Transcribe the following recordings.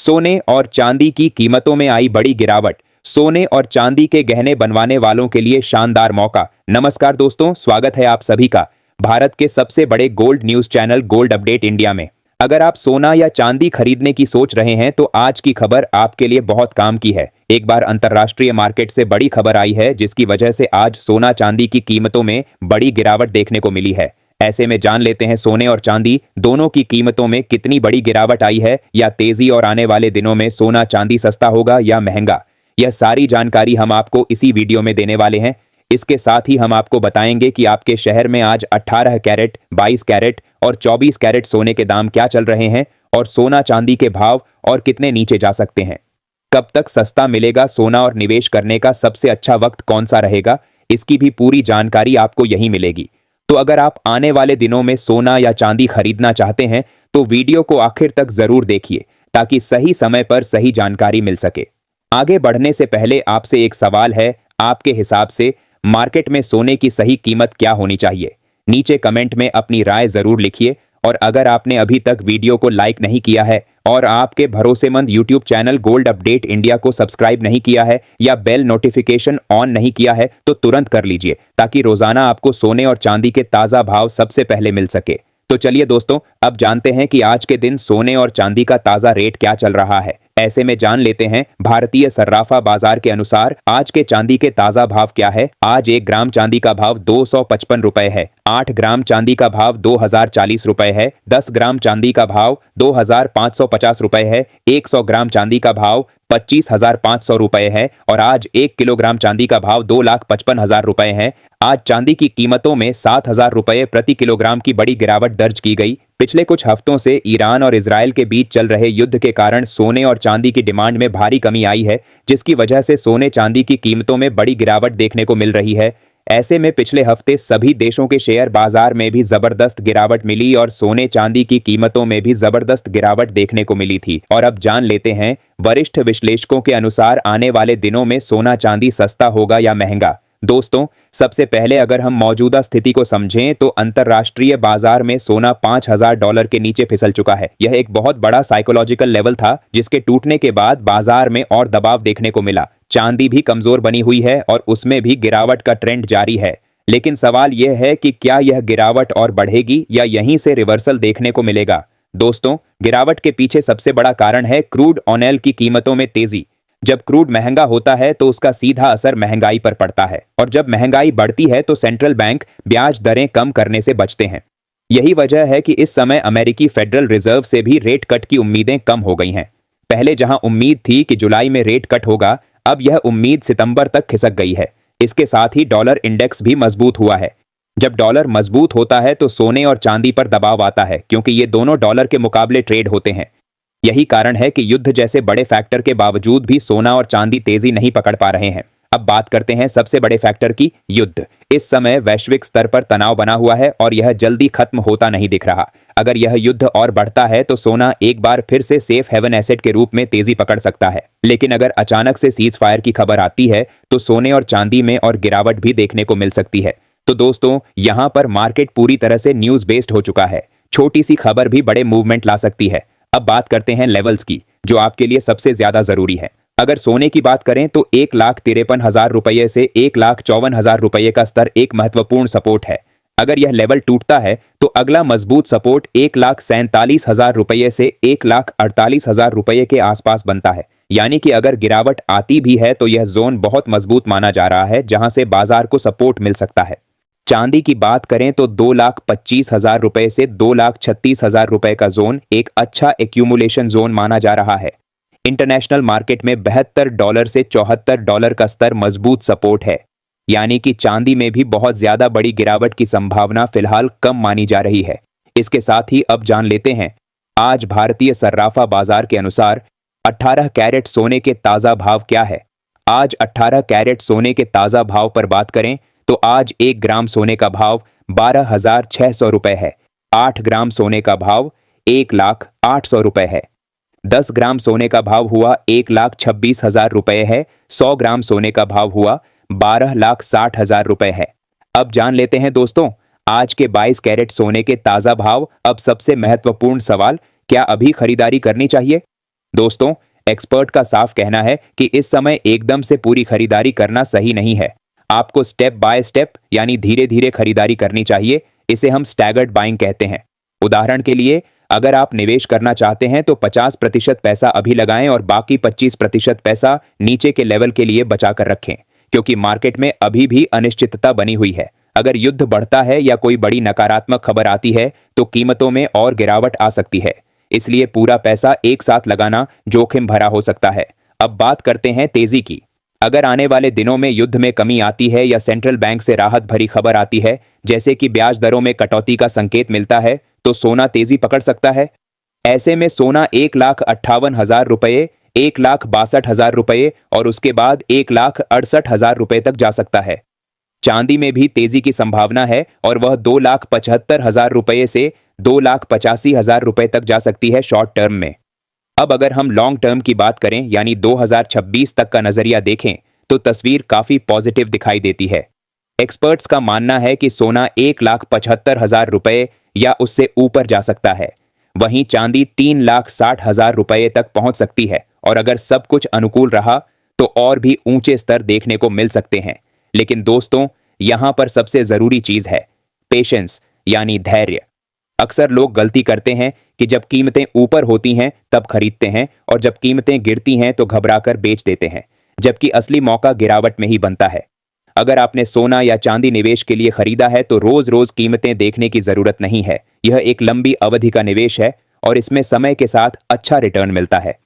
सोने और चांदी की कीमतों में आई बड़ी गिरावट। सोने और चांदी के गहने बनवाने वालों के लिए शानदार मौका। नमस्कार दोस्तों, स्वागत है आप सभी का भारत के सबसे बड़े gold news channel gold update India में। अगर आप सोना या चांदी खरीदने की सोच रहे हैं तो आज की खबर आपके लिए बहुत काम की है। एक बार अंतर्राष्ट्रीय मार्केट से बड़ी खबर आई है जिसकी वजह से आज सोना चांदी की कीमतों में बड़ी गिरावट देखने को मिली है। ऐसे में जान लेते हैं सोने और चांदी दोनों की कीमतों में कितनी बड़ी गिरावट आई है या तेजी, और आने वाले दिनों में सोना चांदी सस्ता होगा या महंगा। यह सारी जानकारी हम आपको इसी वीडियो में देने वाले हैं। इसके साथ ही हम आपको बताएंगे कि आपके शहर में आज 18 कैरेट, 22 कैरेट और 24 कैरेट सोने के दाम क्या चल रहे हैं और सोना चांदी के भाव और कितने नीचे जा सकते हैं। कब तक सस्ता मिलेगा सोना और निवेश करने का सबसे अच्छा वक्त कौन सा रहेगा, इसकी भी पूरी जानकारी आपको यहीं मिलेगी। तो अगर आप आने वाले दिनों में सोना या चांदी खरीदना चाहते हैं तो वीडियो को आखिर तक जरूर देखिए ताकि सही समय पर सही जानकारी मिल सके। आगे बढ़ने से पहले आपसे एक सवाल है, आपके हिसाब से मार्केट में सोने की सही कीमत क्या होनी चाहिए? नीचे कमेंट में अपनी राय जरूर लिखिए। और अगर आपने अभी तक वीडियो को लाइक नहीं किया है और आपके भरोसेमंद YouTube channel gold update India को सब्सक्राइब नहीं किया है या बेल नोटिफिकेशन ऑन नहीं किया है तो तुरंत कर लीजिए ताकि रोजाना आपको सोने और चांदी के ताजा भाव सबसे पहले मिल सके। तो चलिए दोस्तों, अब जानते हैं कि आज के दिन सोने और चांदी का ताजा रेट क्या चल रहा है। ऐसे में जान लेते हैं भारतीय सर्राफा बाजार के अनुसार आज के चांदी के ताजा भाव क्या है। आज 1 ग्राम चांदी का भाव 255 रुपए है। 8 ग्राम चांदी का भाव 2040 रुपए है। 10 ग्राम चांदी का भाव 2550 रुपए है। 100 ग्राम चांदी का भाव 25,500 रुपए है और आज 1 किलोग्राम चांदी का भाव 2,55,000 रुपए है। आज चांदी की कीमतों में 7,000 रुपए प्रति किलोग्राम की बड़ी गिरावट दर्ज की गई। पिछले कुछ हफ्तों से ईरान और इजराइल के बीच चल रहे युद्ध के कारण सोने और चांदी की डिमांड में भारी कमी आई है, जिसकी वजह से सोने चांदी की कीमतों में बड़ी गिरावट देखने को मिल रही है। ऐसे में पिछले हफ्ते सभी देशों के शेयर बाजार में भी जबरदस्त गिरावट मिली और सोने चांदी की कीमतों में भी जबरदस्त गिरावट देखने को मिली थी। और अब जान लेते हैं वरिष्ठ विश्लेषकों के अनुसार आने वाले दिनों में सोना चांदी सस्ता होगा या महंगा। दोस्तों, सबसे पहले अगर हम मौजूदा स्थिति को समझें तो अंतरराष्ट्रीय बाजार में सोना $5,000 के नीचे फिसल चुका है। यह एक बहुत बड़ा साइकोलॉजिकल लेवल था जिसके टूटने के बाद बाजार में और दबाव देखने को मिला। चांदी भी कमजोर बनी हुई है और उसमें भी गिरावट का ट्रेंड जारी है। लेकिन सवाल यह है कि क्या यह गिरावट और बढ़ेगी या यहीं से रिवर्सल देखने को मिलेगा। दोस्तों, गिरावट के पीछे सबसे बड़ा कारण है क्रूड ऑयल की कीमतों में तेजी। जब क्रूड महंगा होता है तो उसका सीधा असर महंगाई पर पड़ता है और जब महंगाई बढ़ती है तो सेंट्रल बैंक ब्याज दरें कम करने से बचते हैं। यही वजह है कि इस समय अमेरिकी फेडरल रिजर्व से भी रेट कट की उम्मीदें कम हो गई हैं। पहले जहां उम्मीद थी कि जुलाई में रेट कट होगा, अब यह उम्मीद सितंबर तक खिसक गई है। इसके साथ ही डॉलर इंडेक्स भी मजबूत हुआ है। जब डॉलर मजबूत होता है तो सोने और चांदी पर दबाव आता है क्योंकि ये दोनों डॉलर के मुकाबले ट्रेड होते हैं। यही कारण है कि युद्ध जैसे बड़े फैक्टर के बावजूद भी सोना और चांदी तेजी नहीं पकड़ पा रहे हैं। अब बात करते हैं सबसे बड़े फैक्टर की, युद्ध। इस समय वैश्विक स्तर पर तनाव बना हुआ है और यह जल्दी खत्म होता नहीं दिख रहा। अगर यह युद्ध और बढ़ता है तो सोना एक बार फिर से सेफ हेवन एसेट के रूप में तेजी पकड़ सकता है। लेकिन अगर अचानक से सीज फायर की खबर आती है तो सोने और चांदी में और गिरावट भी देखने को मिल सकती है। तो दोस्तों, यहां पर मार्केट पूरी तरह से न्यूज बेस्ड हो चुका है। छोटी सी खबर भी बड़े मूवमेंट ला सकती है। अब बात करते हैं लेवल्स की, जो आपके लिए सबसे ज्यादा जरूरी है। अगर सोने की बात करें तो 1,53,000 रुपये से 1,54,000 रुपये का स्तर एक महत्वपूर्ण सपोर्ट है। अगर यह लेवल टूटता है तो अगला मजबूत सपोर्ट 1,47,000 रुपये से 1,48,000 रुपये के आसपास बनता है। यानी कि अगर गिरावट आती भी है तो यह जोन बहुत मजबूत माना जा रहा है जहां से बाजार को सपोर्ट मिल सकता है। चांदी की बात करें तो 2,25,000 रुपए से 2,36,000 रुपए का जोन एक अच्छा एक्यूमुलेशन जोन माना जा रहा है। इंटरनेशनल मार्केट में $72 से $74 का स्तर मजबूत सपोर्ट है। यानी कि चांदी में भी बहुत ज्यादा बड़ी गिरावट की संभावना फिलहाल कम मानी जा रही है। इसके साथ ही अब जान लेते हैं आज भारतीय सर्राफा बाजार के अनुसार 18 कैरेट सोने के ताजा भाव क्या है। आज 18 कैरेट सोने के ताजा भाव पर बात करें तो आज 1 ग्राम सोने का भाव 12,600 रुपए है। 8 ग्राम सोने का भाव 1,08,000 रुपए है। 10 ग्राम सोने का भाव हुआ 1,26,000 रुपए है। 100 ग्राम सोने का भाव हुआ 12,60,000 रुपए है। अब जान लेते हैं दोस्तों आज के 22 कैरेट सोने के ताजा भाव। अब सबसे महत्वपूर्ण सवाल, क्या अभी खरीदारी करनी चाहिए? दोस्तों, एक्सपर्ट का साफ कहना है कि इस समय एकदम से पूरी खरीदारी करना सही नहीं है। आपको स्टेप बाय स्टेप यानी धीरे धीरे खरीदारी करनी चाहिए। इसे हम स्टैगर्ड बाइंग कहते हैं। उदाहरण के लिए, अगर आप निवेश करना चाहते हैं तो 50% पैसा अभी लगाएं और बाकी 25% पैसा नीचे के लेवल के लिए बचा कर रखें, क्योंकि मार्केट में अभी भी अनिश्चितता बनी हुई है। अगर युद्ध बढ़ता है या कोई बड़ी नकारात्मक खबर आती है तो कीमतों में और गिरावट आ सकती है। इसलिए पूरा पैसा एक साथ लगाना जोखिम भरा हो सकता है। अब बात करते हैं तेजी की। अगर आने वाले दिनों में युद्ध में कमी आती है या सेंट्रल बैंक से राहत भरी खबर आती है, जैसे कि ब्याज दरों में कटौती का संकेत मिलता है, तो सोना तेजी पकड़ सकता है। ऐसे में सोना 1,58,000 रुपये, 1,62,000 रुपये और उसके बाद 1,68,000 रुपये तक जा सकता है। चांदी में भी तेजी की संभावना है और वह 2,75,000 रुपये से 2,85,000 रुपये तक जा सकती है शॉर्ट टर्म में। अब अगर हम लॉन्ग टर्म की बात करें यानी 2026 तक का नजरिया देखें तो तस्वीर काफी पॉजिटिव दिखाई देती है। एक्सपर्ट्स का मानना है कि सोना 1,75,000 रुपये या उससे ऊपर जा सकता है। वहीं चांदी 3,60,000 रुपये तक पहुंच सकती है और अगर सब कुछ अनुकूल रहा तो और भी ऊंचे स्तर देखने को मिल सकते हैं। लेकिन दोस्तों, यहां पर सबसे जरूरी चीज है पेशेंस यानी धैर्य। अक्सर लोग गलती करते हैं कि जब कीमतें ऊपर होती हैं तब खरीदते हैं और जब कीमतें गिरती हैं तो घबराकर बेच देते हैं, जबकि असली मौका गिरावट में ही बनता है। अगर आपने सोना या चांदी निवेश के लिए खरीदा है तो रोज रोज कीमतें देखने की जरूरत नहीं है। यह एक लंबी अवधि का निवेश है और इसमें समय के साथ अच्छा रिटर्न मिलता है।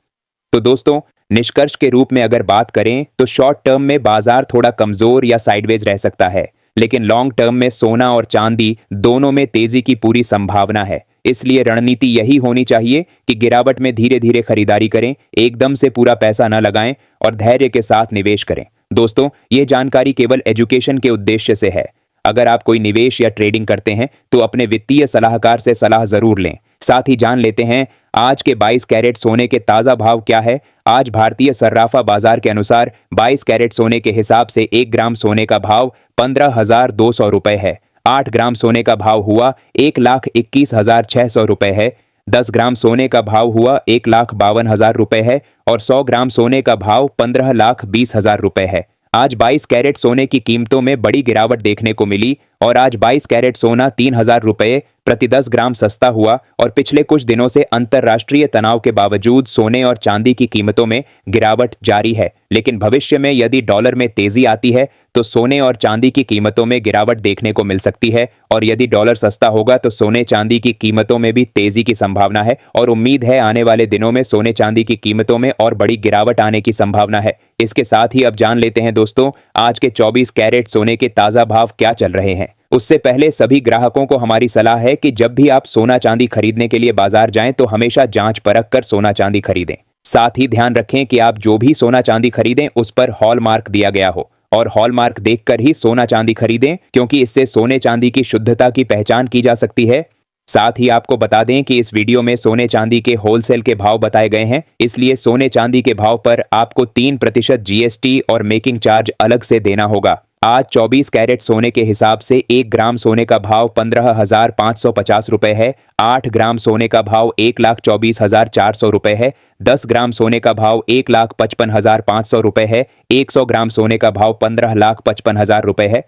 तो दोस्तों, निष्कर्ष के रूप में अगर बात करें तो शॉर्ट टर्म में बाजार थोड़ा कमजोर या साइडवेज रह सकता है, लेकिन लॉन्ग टर्म में सोना और चांदी दोनों में तेजी की पूरी संभावना है। इसलिए रणनीति यही होनी चाहिए कि गिरावट में धीरे धीरे खरीदारी करें, एकदम से पूरा पैसा न लगाएं और धैर्य के साथ निवेश करें। दोस्तों, यह जानकारी केवल एजुकेशन के उद्देश्य से है। अगर आप कोई निवेश या ट्रेडिंग करते हैं तो अपने वित्तीय सलाहकार से सलाह जरूर लें। साथ ही जान लेते हैं आज के 22 कैरेट सोने के ताजा भाव क्या है। आज भारतीय सर्राफा बाजार के अनुसार 22 कैरेट सोने के हिसाब से 1 ग्राम सोने का भाव 15,200 रुपए है। 8 ग्राम सोने का भाव हुआ 1,21,600 रुपए है। 10 ग्राम सोने का भाव हुआ 1,52,000 रुपए है और 100 ग्राम सोने का भाव 15,20,000 रुपए है। आज 22 कैरेट सोने की कीमतों में बड़ी गिरावट देखने को मिली और आज 22 कैरेट सोना 3,000 रुपये प्रति 10 ग्राम सस्ता हुआ और पिछले कुछ दिनों से अंतर्राष्ट्रीय तनाव के बावजूद सोने और चांदी की कीमतों में गिरावट जारी है। लेकिन भविष्य में यदि डॉलर में तेजी आती है तो सोने और चांदी की कीमतों में गिरावट देखने को मिल सकती है और यदि डॉलर सस्ता होगा तो सोने चांदी की कीमतों में भी तेजी की संभावना है और उम्मीद है आने वाले दिनों में सोने चांदी की कीमतों में और बड़ी गिरावट आने की संभावना है। इसके साथ ही अब जान लेते हैं दोस्तों, आज के 24 कैरेट सोने के ताजा भाव क्या चल रहे हैं। उससे पहले सभी ग्राहकों को हमारी सलाह है कि जब भी आप सोना चांदी खरीदने के लिए बाजार जाएं तो हमेशा जांच परख कर सोना चांदी खरीदें। साथ ही ध्यान रखें कि आप जो भी सोना चांदी खरीदें उस पर हॉलमार्क दिया गया हो और हॉलमार्क देखकर ही सोना चांदी खरीदें, क्योंकि इससे सोने चांदी की शुद्धता की पहचान की जा सकती है। साथ ही आपको बता दें कि इस वीडियो में सोने चांदी के होलसेल के भाव बताए गए हैं, इसलिए सोने चांदी के भाव पर आपको 3% जीएसटी और मेकिंग चार्ज अलग से देना होगा। आज 24 कैरेट सोने के हिसाब से 1 ग्राम सोने का भाव 15,550 रुपए है। 8 ग्राम सोने का भाव 1,24,400 रुपए है। 10 ग्राम सोने का भाव 1,55,500 रुपए है। 100 ग्राम सोने का भाव 15,55,000 रुपए है।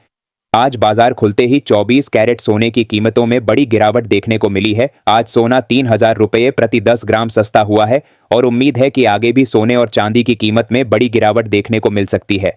आज बाजार खुलते ही 24 कैरेट सोने की कीमतों में बड़ी गिरावट देखने को मिली है। आज सोना 3,000 रुपये प्रति 10 ग्राम सस्ता हुआ है और उम्मीद है कि आगे भी सोने और चांदी की कीमत में बड़ी गिरावट देखने को मिल सकती है।